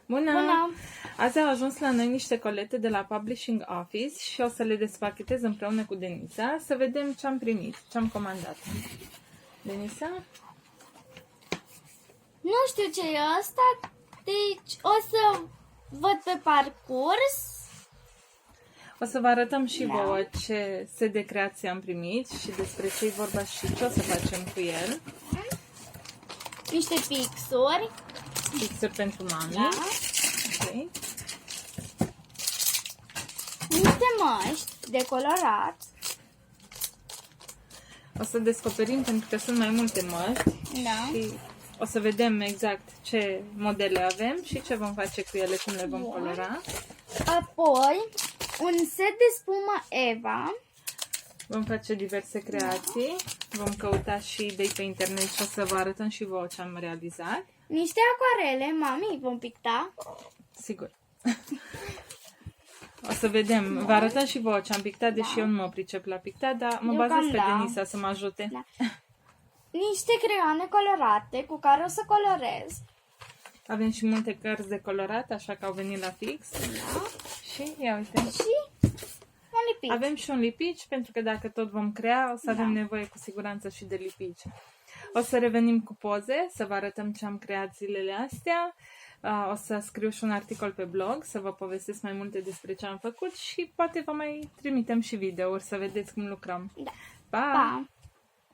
Bună! Bună! Azi au ajuns la noi niște colete de la Publishing Office și o să le despachetez împreună cu Denisa să vedem ce am primit, ce am comandat. Denisa? Nu știu ce e asta, deci o să văd pe parcurs. O să vă arătăm și vouă ce set de creație am primit și despre ce e vorba și ce o să facem cu el. Niște pixuri. Pixuri pentru mami. Da. Ok. Niște măști de colorat. O să descoperim pentru că sunt mai multe măști Da. și o să vedem exact ce modele avem și ce vom face cu ele, cum le vom colora. Apoi, un set de spumă Eva. Vom face diverse creații, vom căuta și idei pe internet și o să vă arătăm și vouă ce am realizat. Niște acuarele, mami, vom picta. Sigur. O să vedem, vă arătăm și vouă ce am pictat, deși eu nu mă pricep la pictat, dar mă bazez pe Denisa să mă ajute. Da. Niște creioane colorate cu care o să colorez. Avem și multe cărți de colorat, așa că au venit la fix. Da. Și ia uite. Și un lipici. Avem și un lipici, pentru că dacă tot vom crea, o să avem nevoie cu siguranță și de lipici. O să revenim cu poze, să vă arătăm ce am creat zilele astea. O să scriu și un articol pe blog, să vă povestesc mai multe despre ce am făcut și poate vă mai trimitem și videouri să vedeți cum lucrăm. Da. Pa! Pa!